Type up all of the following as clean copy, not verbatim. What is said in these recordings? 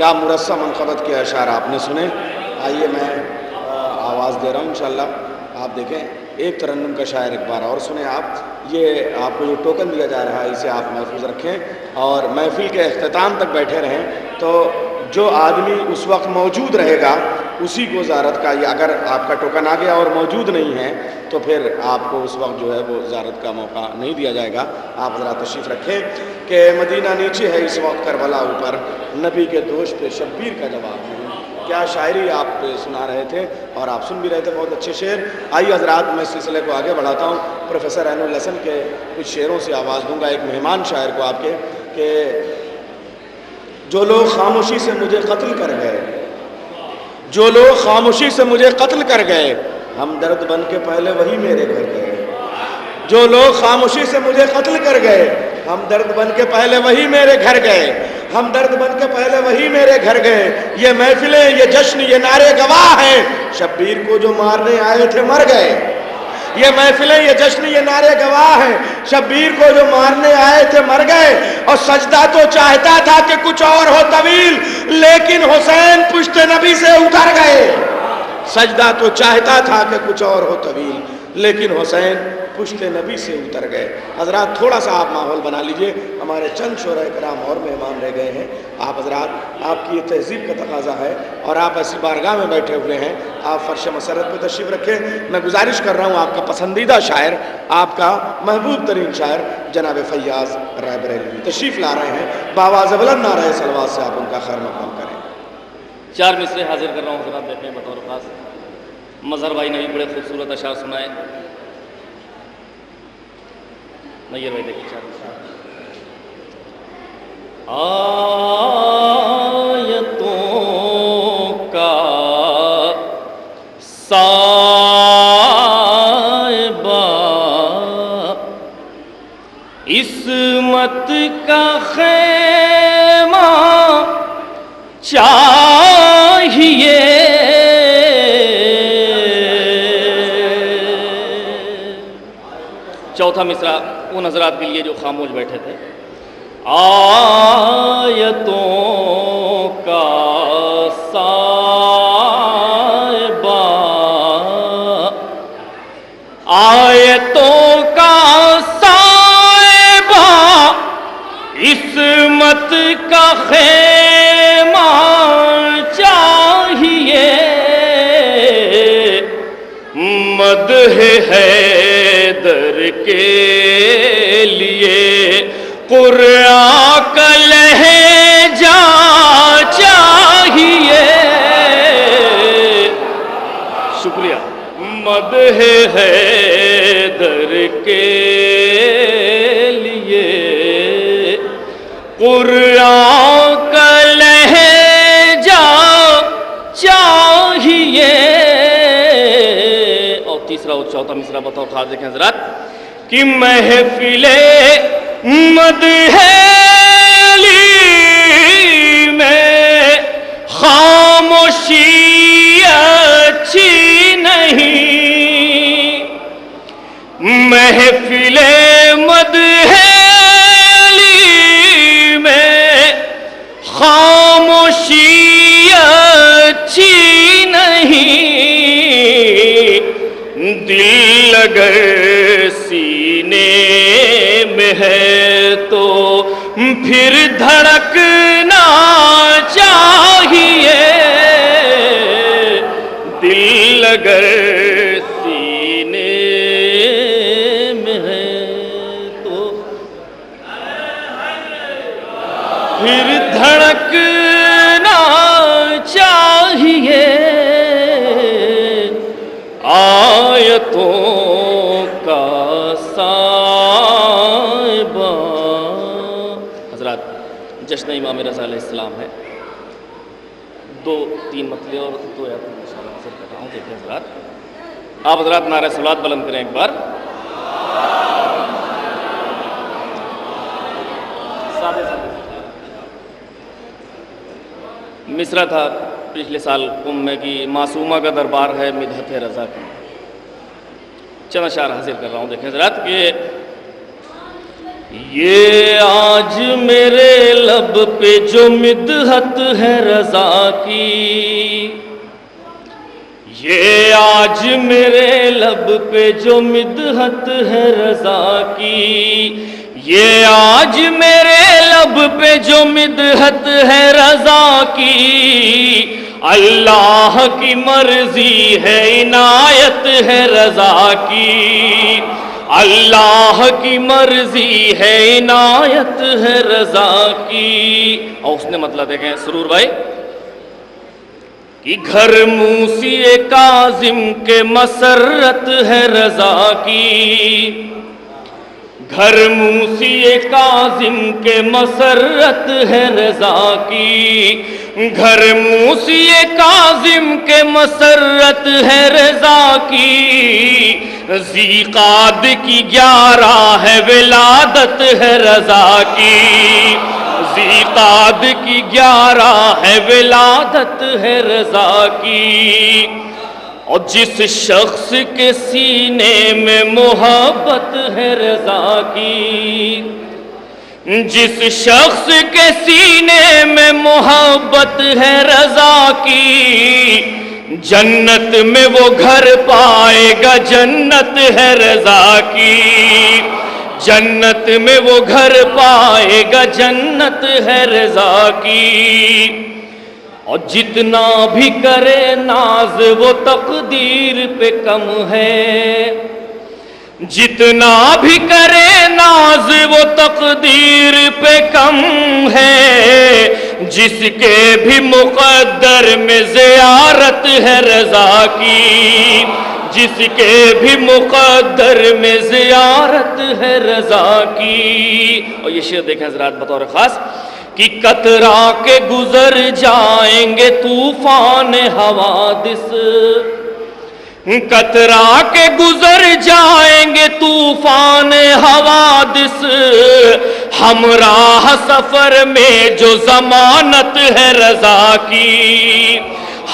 کیا مرصع منقبت کے اشعار آپ نے سنے. آئیے میں آواز دے رہا ہوں انشاءاللہ. آپ دیکھیں ایک ترنم کا شاعر ایک بار اور سنیں آپ. یہ آپ کو جو ٹوکن دیا جا رہا ہے اسے آپ محفوظ رکھیں اور محفل کے اختتام تک بیٹھے رہیں. تو جو آدمی اس وقت موجود رہے گا اسی کو زیارت کا، یا اگر آپ کا ٹوکن آ گیا اور موجود نہیں ہے تو پھر آپ کو اس وقت جو ہے وہ زیارت کا موقع نہیں دیا جائے گا. آپ حضرات تشریف رکھیں کہ مدینہ نیچے ہے اس وقت کربلا اوپر، نبی کے دوش پہ شبیر کا جواب نہیں. کیا شاعری آپ سنا رہے تھے اور آپ سن بھی رہے تھے، بہت اچھے شعر. آئیے حضرات میں اس سلسلے کو آگے بڑھاتا ہوں. پروفیسر عین الحسن کے کچھ شعروں سے آواز دوں گا ایک مہمان شاعر کو آپ کے، کہ جو لوگ خاموشی سے مجھے قتل کر گئے، جو لوگ خاموشی سے مجھے قتل کر گئے، ہم درد بن کے پہلے وہی میرے گھر گئے. جو لوگ خاموشی سے مجھے قتل کر گئے، ہم درد بن کے پہلے وہی میرے گھر گئے، ہم درد بن کے پہلے وہی میرے گھر گئے. یہ محفلیں، یہ جشن، یہ نعرے گواہ ہیں، شبیر کو جو مارنے آئے تھے مر گئے. یہ محفلیں، یہ جشن، یہ نعرے گواہ ہیں، شبیر کو جو مارنے آئے تھے مر گئے. اور سجدہ تو چاہتا تھا کہ کچھ اور ہو طویل، لیکن حسین پشت نبی سے اتر گئے. سجدہ تو چاہتا تھا کہ کچھ اور ہو طویل، لیکن حسین پشت نبی سے اتر گئے. حضرات تھوڑا سا آپ ماحول بنا لیجئے، ہمارے چند شعراء کرام اور مہمان رہ گئے ہیں. آپ حضرات، آپ کی یہ تہذیب کا تقاضا ہے اور آپ ایسی بارگاہ میں بیٹھے ہوئے ہیں، آپ فرش مسرت پہ تشریف رکھیں. میں گزارش کر رہا ہوں آپ کا پسندیدہ شاعر، آپ کا محبوب ترین شاعر جناب فیاض رائے بریلوی تشریف لا رہے ہیں. بآواز بلند نعرہ صلوات سے آپ ان کا خیر مقدم کریں. 4 مصرے حاضر کر رہا ہوں حضرات، دیکھیں بطور خاص. مظہر بھائی نے بھی بڑے خوبصورت اشعار سنائے. نیر بھائی دیکھیں 4 مصرے. آیتوں کا سائبہ عصمت کا خیمہ چاہیے. چوتھا مصرع ان حضرات کے لیے جو خاموش بیٹھے تھے. آیتوں کا سائبہ، آیتوں کا سائبہ عصمت کا خیمہ چاہیے. مدح حیدر کے لیے قرآن کا لہجہ چاہیے. شکریہ. مدح حیدر کے لیے قرآن کا لہجہ چاہیے. اور تیسرا اور چوتھا مصرع بطور خاص دیکھیں حضرات کہ محفل مدح علی میں خاموشی اچھی نہیں. محفل مدح علی میں خاموشی اچھی نہیں. دل اگر سینے میں ہے تو پھر دھڑکنا چاہیے. دل اگر سینے میں ہے تو پھر دھڑکنا چاہیے. آیتوں کا سائبہ. حضرات جشن امام رضا علیہ السلام ہے. 2-3 مطلع اور 2 آیات انشاءاللہ حاصل کر رہا ہوں. دیکھیں حضرات، آپ حضرات نعرہ صلوات بلند کریں ایک بار. مصرع تھا پچھلے سال قم میں کی معصومہ کا دربار ہے مدحت رضا کی. چند اشعار حاصل کر رہا ہوں. دیکھیں حضرات کہ یہ آج میرے لب پہ جو مدحت ہے رضا کی، یہ آج میرے لب پہ جو مدحت ہے رضا کی، یہ آج میرے لب پہ جو مدحت ہے رضا کی، اللہ کی مرضی ہے عنایت ہے رضا کی، اللہ کی مرضی ہے عنایت ہے رضا کی۔ اور اس نے مطلب دیکھیں سرور بھائی کہ گھر موسی کاظم کے مسرت ہے رضا کی، گھر موسی کاظم کے مسرت ہے رضا کی، گھر موسی کاظم کے مسرت ہے رضا کی، ذیقاد کی 11 ہے ولادت ہے رضا کی، ذیقاد کی 11 ہے ولادت ہے رضا کی، اور جس شخص کے سینے میں محبت ہے رضا کی، جس شخص کے سینے میں محبت ہے رضا کی، جنت میں وہ گھر پائے گا جنت ہے رضا کی، جنت میں وہ گھر پائے گا جنت ہے رضا کی، اور جتنا بھی کرے ناز وہ تقدیر پہ کم ہے، جتنا بھی کرے ناز وہ تقدیر پہ کم ہے، جس کے بھی مقدر میں زیارت ہے رضا کی، جس کے بھی مقدر میں زیارت ہے رضا کی۔ اور یہ شعر دیکھیں حضرات بطور خاص کہ قطرہ کے گزر جائیں گے طوفان حوادث، قطرہ کے گزر جائیں گے طوفان حوادث، ہمراہ سفر میں جو ضمانت ہے رضا کی،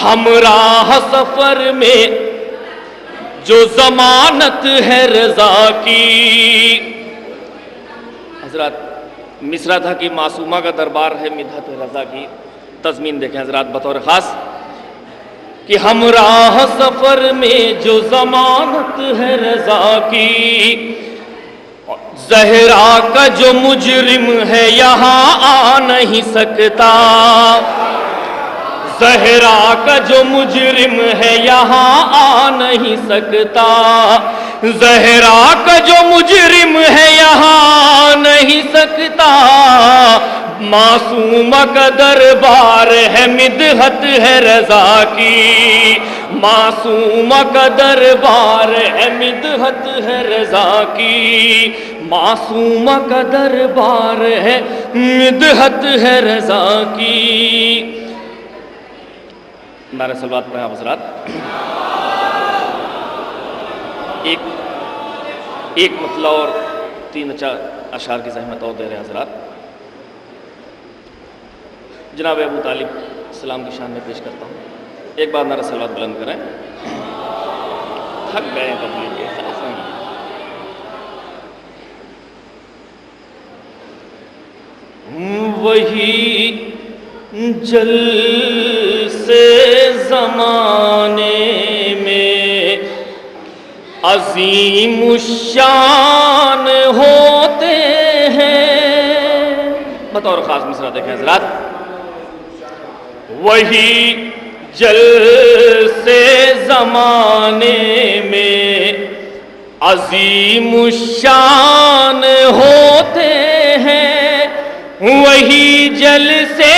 ہمراہ سفر میں جو ضمانت ہے رضا کی۔ حضرات مصرع تھا کہ معصومہ کا دربار ہے مدحت رضا کی، تضمین دیکھیں حضرات بطور خاص کہ ہمراہ سفر میں جو ضمانت ہے رضا کی، زہرا کا جو مجرم ہے یہاں آ نہیں سکتا، زہرا کا جو مجرم ہے یہاں آ نہیں سکتا، زہرا کا جو مجرم ہے یہاں نہیں سکتا، معصومہ کا دربار ہے مدحت ہے رضا کی، معصومہ کا دربار ہے مدحت ہے رضا کی، معصومہ کا دربار ہے مدحت ہے رضا کی۔ نعرہ صلوات پڑھیں آپ حضرات۔ ایک مطلع اور 3 اشعار کی زحمت اور دے رہے ہیں حضرات، جناب ابو طالب السلام کی شان میں پیش کرتا ہوں۔ ایک بار نعرہ صلوات بلند کریں، تھک گئے تبلیغ کے وہی جلسے زمانے میں عظیم الشان ہوتے ہیں۔ بطور خاص مصرع دیکھیں حضرات، وہی جلسے زمانے میں عظیم الشان ہوتے ہیں، وہی جلسے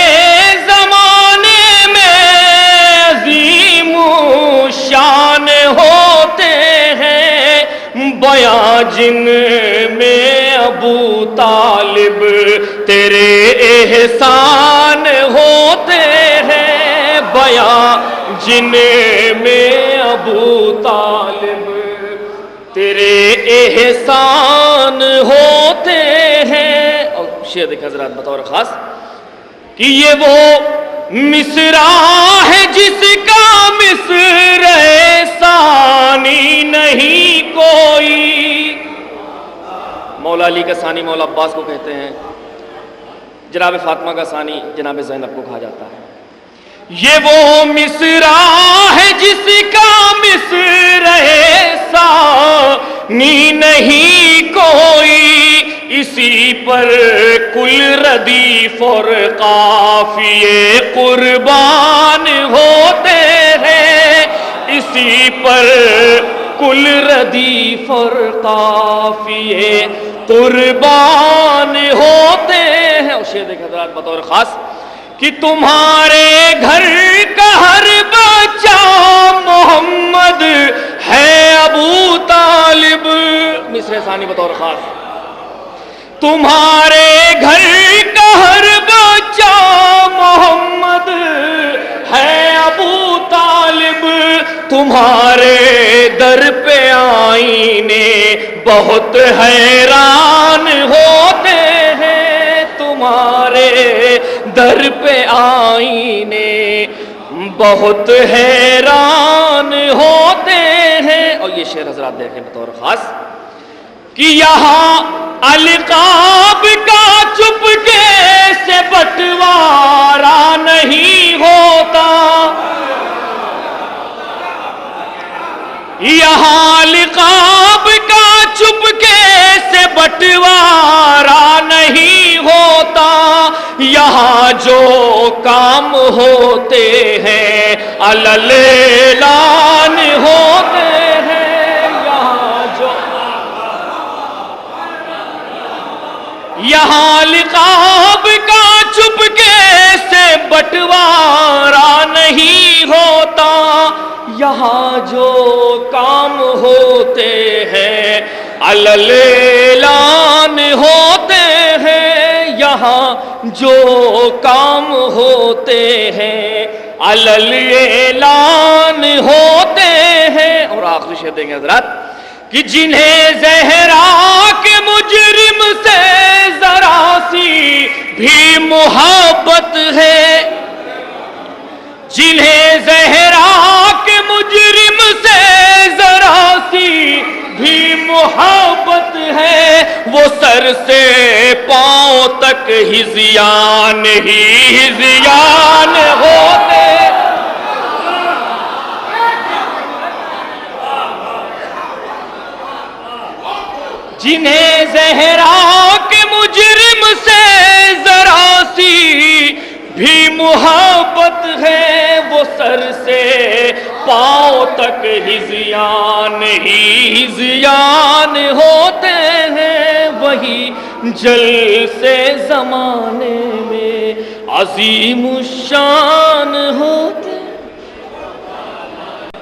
زمانے میں عظیم الشان ہوتے ہیں، بیاں جن میں ابو طالب تیرے احسان ہوتے ہیں، بیاں جن میں ابو طالب تیرے احسان ہوتے ہیں۔ اور شعر دیکھ حضرات بطور خاص کہ یہ وہ مصرع ہے جس کا مصرع ثانی نہیں کوئی۔ مولا علی کا ثانی مولا عباس کو کہتے ہیں، جناب فاطمہ کا ثانی جناب زینب کو کہا جاتا ہے۔ یہ وہ مصرع ہے جس کا مصرع ثانی نہیں کوئی، اسی پر کل ردیف اور قافیے قربان ہوتے ہیں، اسی پر کل ردیف اور قافیے قربان ہوتے ہیں۔ اور شعر دیکھ حضرات بطور خاص کہ تمہارے گھر کا ہر بچہ محمد ہے ابو طالب، مصرع ثانی بطور خاص، تمہارے گھر کا ہر بچہ محمد ہے ابو طالب، تمہارے در پہ آئینے بہت حیران ہوتے ہیں، تمہارے در پہ آئینے بہت حیران ہوتے ہیں۔ اور یہ شعر حضرات دیکھیں بطور خاص کہ یہاں القاب کا چپکے سے بٹوارا نہیں ہوتا، یہاں القاب کا چپکے سے بٹوارا نہیں ہوتا، یہاں جو کام ہوتے ہیں علل اعلان ہوتے ہیں، یہاں لقاب کا چپکے سے بٹوارا نہیں ہوتا، یہاں جو کام ہوتے ہیں علل اعلان ہوتے ہیں، یہاں جو کام ہوتے ہیں علل اعلان ہوتے ہیں۔ اور آخری شعر دیں گے حضرات کہ جنہیں زہرا کے مجرم سے ذرا سی بھی محبت ہے، جنہیں زہرا کے مجرم سے ذرا سی بھی محبت ہے، وہ سر سے پاؤں تک ہذیان ہی ہذیان ہوتے، جنہیں زہرا کے مجرم سے ذرا سی بھی محبت ہے، وہ سر سے پاؤں تک ہذیان ہی ہذیان ہوتے ہیں، وہی جل سے زمانے میں عظیم الشان